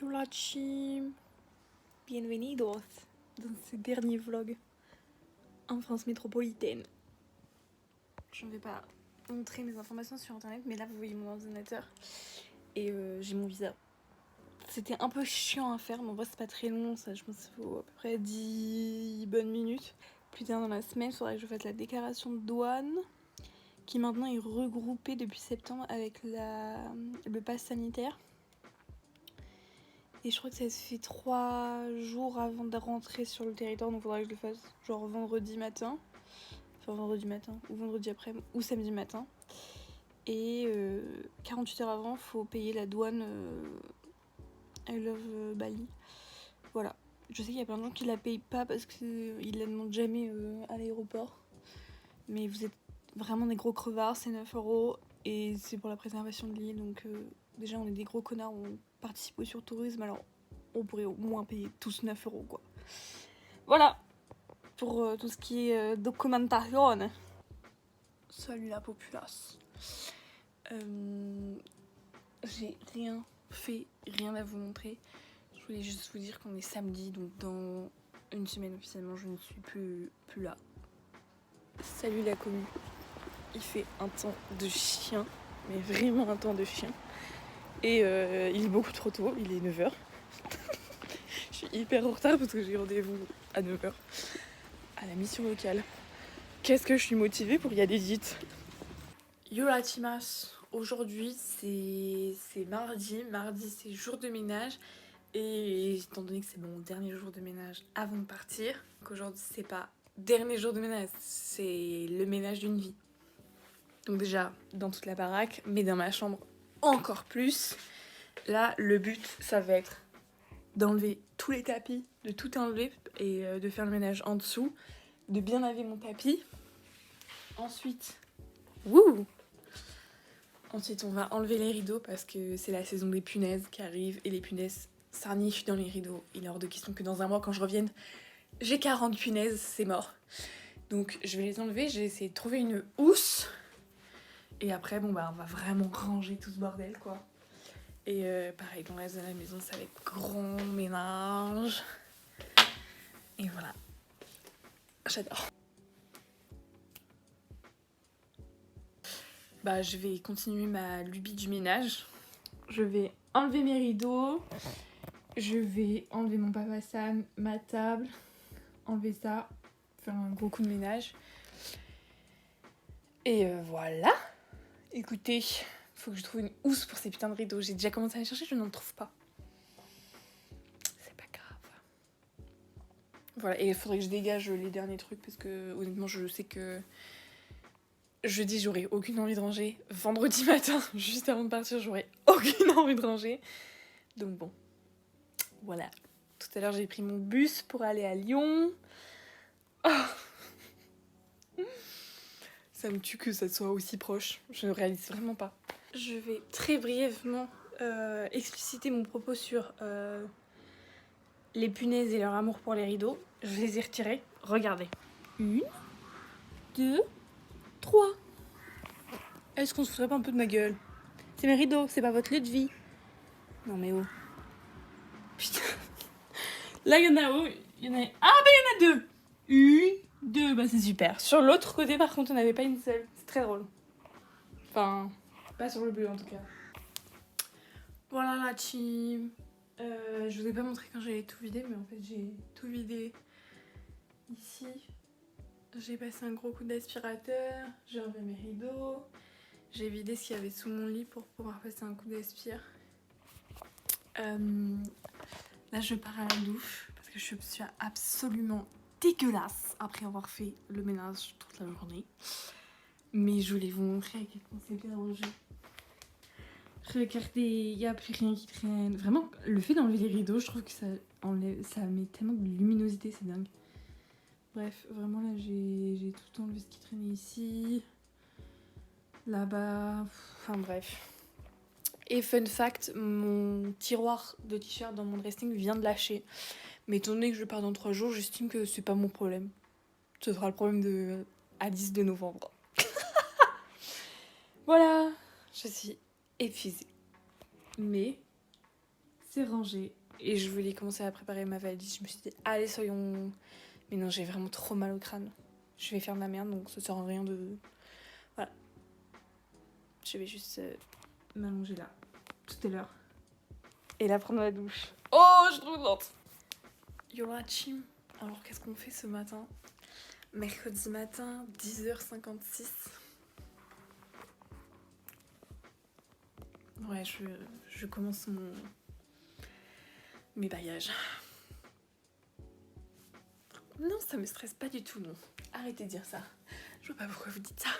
Hola team, bienvenidos dans ce dernier vlog en France métropolitaine. Je ne vais pas montrer mes informations sur internet, mais là vous voyez mon ordinateur et j'ai mon visa. C'était un peu chiant à faire, mais en vrai c'est pas très long, ça je pense qu'il faut à peu près 10 bonnes minutes. Plus tard dans la semaine, il faudra que je fasse la déclaration de douane, qui maintenant est regroupée depuis septembre avec le pass sanitaire. Et je crois que ça se fait 3 jours avant de rentrer sur le territoire, donc il faudra que je le fasse genre vendredi matin. Enfin vendredi matin, ou vendredi après, ou samedi matin. Et 48 heures avant, faut payer la douane I Love Bali. Voilà. Je sais qu'il y a plein de gens qui la payent pas parce qu'ils la demandent jamais à l'aéroport. Mais vous êtes vraiment des gros crevards, c'est 9 € et c'est pour la préservation de l'île. Donc déjà on est des gros connards, on participe au surtourisme, alors on pourrait au moins payer tous 9 € quoi. Voilà pour tout ce qui est documentation. Salut la populace. J'ai rien fait, rien à vous montrer. Je voulais juste vous dire qu'on est samedi, donc dans une semaine officiellement je ne suis plus là. Salut la commu. Il fait un temps de chien, mais vraiment un temps de chien. Et il est beaucoup trop tôt, il est 9 h. Je suis hyper en retard parce que j'ai rendez-vous à 9 h à la mission locale. Qu'est-ce que je suis motivée pour y aller vite. Yo la timas, aujourd'hui c'est mardi. Mardi c'est jour de ménage. Et étant donné que c'est mon dernier jour de ménage avant de partir, qu'aujourd'hui c'est pas dernier jour de ménage, c'est le ménage d'une vie. Donc déjà dans toute la baraque, mais dans ma chambre encore plus. Là le but ça va être d'enlever tous les tapis, de tout enlever et de faire le ménage en dessous, de bien laver mon tapis. Ensuite, Ensuite on va enlever les rideaux parce que c'est la saison des punaises qui arrive et les punaises s'arnichent dans les rideaux. Il est hors de question que dans un mois quand je revienne, j'ai 40 punaises, c'est mort. Donc je vais les enlever, j'ai essayé de trouver une housse. Et après on va vraiment ranger tout ce bordel quoi. Et pareil dans le reste de la maison ça va être grand ménage. Et voilà. J'adore. Bah je vais continuer ma lubie du ménage. Je vais enlever mes rideaux. Je vais enlever mon papasan, ma table. Enlever ça. Faire un gros coup de ménage. Et voilà. Écoutez, faut que je trouve une housse pour ces putains de rideaux. J'ai déjà commencé à les chercher, je n'en trouve pas. C'est pas grave. Voilà, et il faudrait que je dégage les derniers trucs parce que honnêtement, je sais que jeudi, j'aurai aucune envie de ranger. Vendredi matin, juste avant de partir, j'aurai aucune envie de ranger. Donc bon, voilà. Tout à l'heure, j'ai pris mon bus pour aller à Lyon. Oh, ça me tue que ça soit aussi proche. Je ne réalise vraiment pas. Je vais très brièvement expliciter mon propos sur les punaises et leur amour pour les rideaux. Je les ai retirés. Regardez. 1, 2, 3. Est-ce qu'on se foutrait pas un peu de ma gueule? C'est mes rideaux, c'est pas votre lieu de vie. Non mais oh. Putain. Là il y en a où? Il y en a... Ah bah il y en a 2. 1, 2, bah c'est super. Sur l'autre côté par contre on n'avait pas une seule. C'est très drôle. Enfin, pas sur le bleu en tout cas. Voilà la team. Je vous ai pas montré quand j'avais tout vidé, mais en fait j'ai tout vidé ici. J'ai passé un gros coup d'aspirateur, j'ai enlevé mes rideaux, j'ai vidé ce qu'il y avait sous mon lit pour pouvoir passer un coup d'aspire. Là je pars à la douche parce que je suis absolument dégueulasse après avoir fait le ménage toute la journée. Mais je voulais vous montrer à quel point c'est bien rangé. Regardez, il n'y a plus rien qui traîne. Vraiment, le fait d'enlever les rideaux, je trouve que ça met tellement de luminosité, c'est dingue. Bref, vraiment là, j'ai tout enlevé ce qui traînait ici. Là-bas, enfin bref. Et fun fact, mon tiroir de t-shirt dans mon dressing vient de lâcher. Mais étant donné que je pars dans 3 jours, j'estime que c'est pas mon problème. Ce sera le problème de Alice de novembre. Voilà, je suis épuisée. Mais c'est rangé. Et je voulais commencer à préparer ma valise. Je me suis dit, allez, soyons... Mais non, j'ai vraiment trop mal au crâne. Je vais faire de la merde, donc ça sert à rien de... Voilà. Je vais juste m'allonger là, tout à l'heure. Et là, prendre la douche. Oh, je suis trop contente. Yo la team. Alors, qu'est-ce qu'on fait ce matin? Mercredi matin, 10h56. Ouais, je commence mes bagages. Non, ça me stresse pas du tout, non. Arrêtez de dire ça. Je vois pas pourquoi vous dites ça.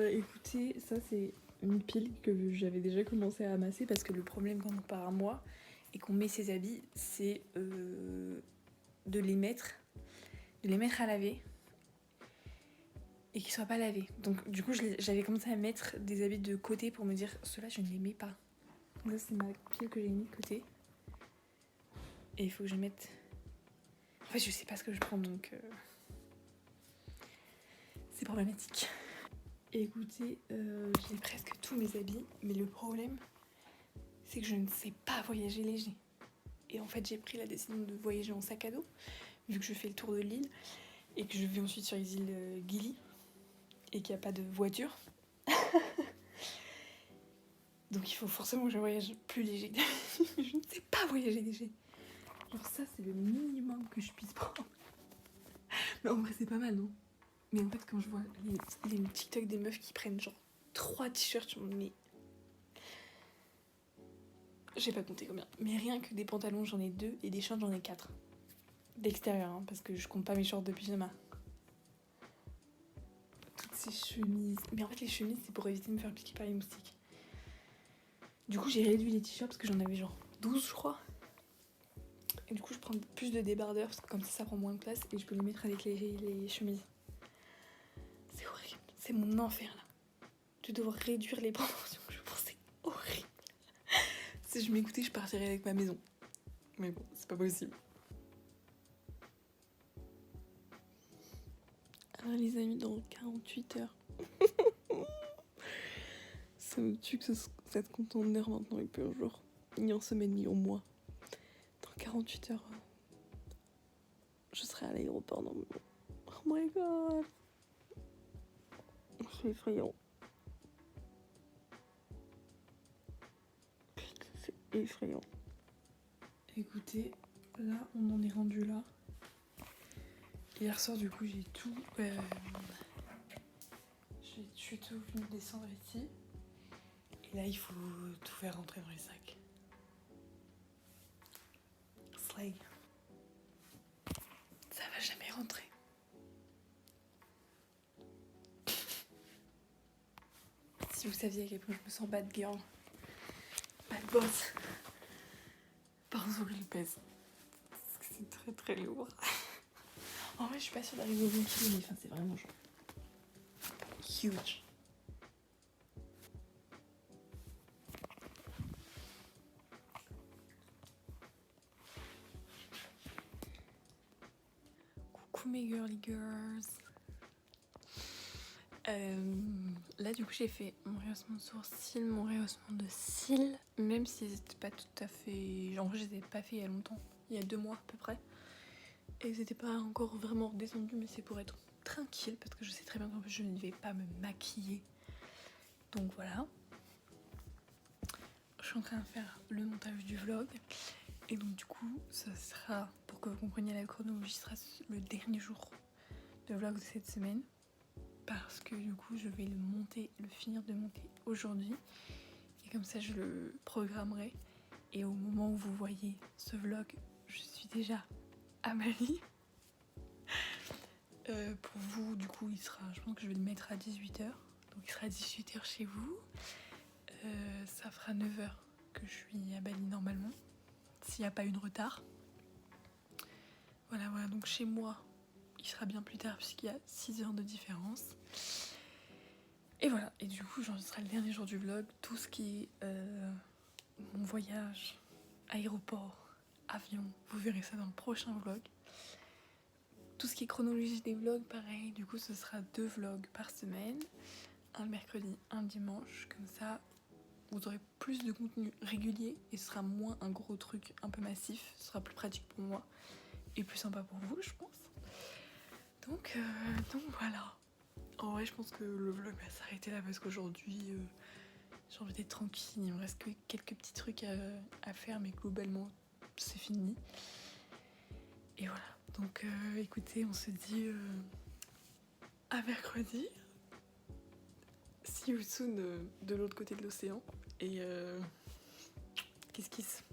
Écoutez, ça c'est une pile que j'avais déjà commencé à amasser parce que le problème quand on part à moi et qu'on met ses habits, c'est de les mettre à laver et qu'ils soient pas lavés. Donc du coup, j'avais commencé à mettre des habits de côté pour me dire ceux-là, je ne les mets pas. Donc ça c'est ma pile que j'ai mis de côté. Et il faut que je mette... En fait, je sais pas ce que je prends, donc c'est problématique. Écoutez, j'ai presque tous mes habits, mais le problème, c'est que je ne sais pas voyager léger. Et en fait, j'ai pris la décision de voyager en sac à dos, vu que je fais le tour de l'île, et que je vais ensuite sur les îles Gili, et qu'il n'y a pas de voiture. Donc il faut forcément que je voyage plus léger. Je ne sais pas voyager léger. Genre ça, c'est le minimum que je puisse prendre. Mais en vrai, c'est pas mal, non? Mais en fait, quand je vois les TikTok des meufs qui prennent genre 3 t-shirts, je me dis, mais... J'ai pas compté combien. Mais rien que des pantalons, j'en ai 2 et des shorts, j'en ai 4. D'extérieur, hein, parce que je compte pas mes shorts de pyjama. Toutes ces chemises. Mais en fait, les chemises, c'est pour éviter de me faire piquer par les moustiques. Du coup, j'ai réduit les t-shirts parce que j'en avais genre 12, je crois. Et du coup, je prends plus de débardeurs parce que comme ça prend moins de place et je peux les mettre avec les chemises. C'est horrible. C'est mon enfer, là. Je dois réduire les proportions. Je pense que c'est horrible. Si je m'écoutais, je partirais avec ma maison. Mais bon, c'est pas possible. Alors les amis, dans 48 heures. Ça me tue que cette conteneur maintenant il peut un jour. Ni en semaine ni en mois. Dans 48 heures, je serai à l'aéroport normalement. Oh my god. C'est effrayant. C'est effrayant. Écoutez, là on en est rendu là. Hier soir du coup j'ai tout... je suis tout venue descendre ici. Et là il faut tout faire rentrer dans les sacs. Slay. Ça va jamais rentrer. Si vous saviez à quel point je me sens bad girl. Bad boss. Pardon, il pèse. Parce que c'est très très lourd. En vrai, je suis pas sûre d'arriver au 20 kg, mais enfin, c'est vraiment genre... huge. Coucou mes girly girls. Là du coup j'ai fait mon rehaussement de sourcils, mon rehaussement de cils, même si c'était pas tout à fait... En vrai je les ai pas fait il y a longtemps, il y a 2 mois à peu près. Et ils étaient pas encore vraiment redescendus, mais c'est pour être tranquille parce que je sais très bien qu'en plus je ne vais pas me maquiller. Donc voilà. Je suis en train de faire le montage du vlog. Et donc du coup, ça sera, pour que vous compreniez la chronologie, ce sera le dernier jour de vlog de cette semaine. Parce que du coup, je vais le finir de monter aujourd'hui. Et comme ça, je le programmerai. Et au moment où vous voyez ce vlog, je suis déjà à Bali. Pour vous, du coup, je pense que je vais le mettre à 18h. Donc il sera à 18h chez vous. Ça fera 9h que je suis à Bali normalement. S'il n'y a pas eu de retard. Voilà, donc chez moi, il sera bien plus tard puisqu'il y a 6 heures de différence. Et voilà, et du coup, j'enregistrerai le dernier jour du vlog, tout ce qui est mon voyage, aéroport, avion, vous verrez ça dans le prochain vlog. Tout ce qui est chronologie des vlogs, pareil, du coup, ce sera 2 vlogs par semaine, un le mercredi, un le dimanche, comme ça, vous aurez plus de contenu régulier et ce sera moins un gros truc un peu massif, ce sera plus pratique pour moi et plus sympa pour vous, je pense. Donc voilà. En vrai, je pense que le vlog va s'arrêter là parce qu'aujourd'hui, j'ai envie d'être tranquille. Il me reste que quelques petits trucs à faire, mais globalement, c'est fini. Et voilà. Donc écoutez, on se dit à mercredi. See you soon de l'autre côté de l'océan. Et kiss kiss.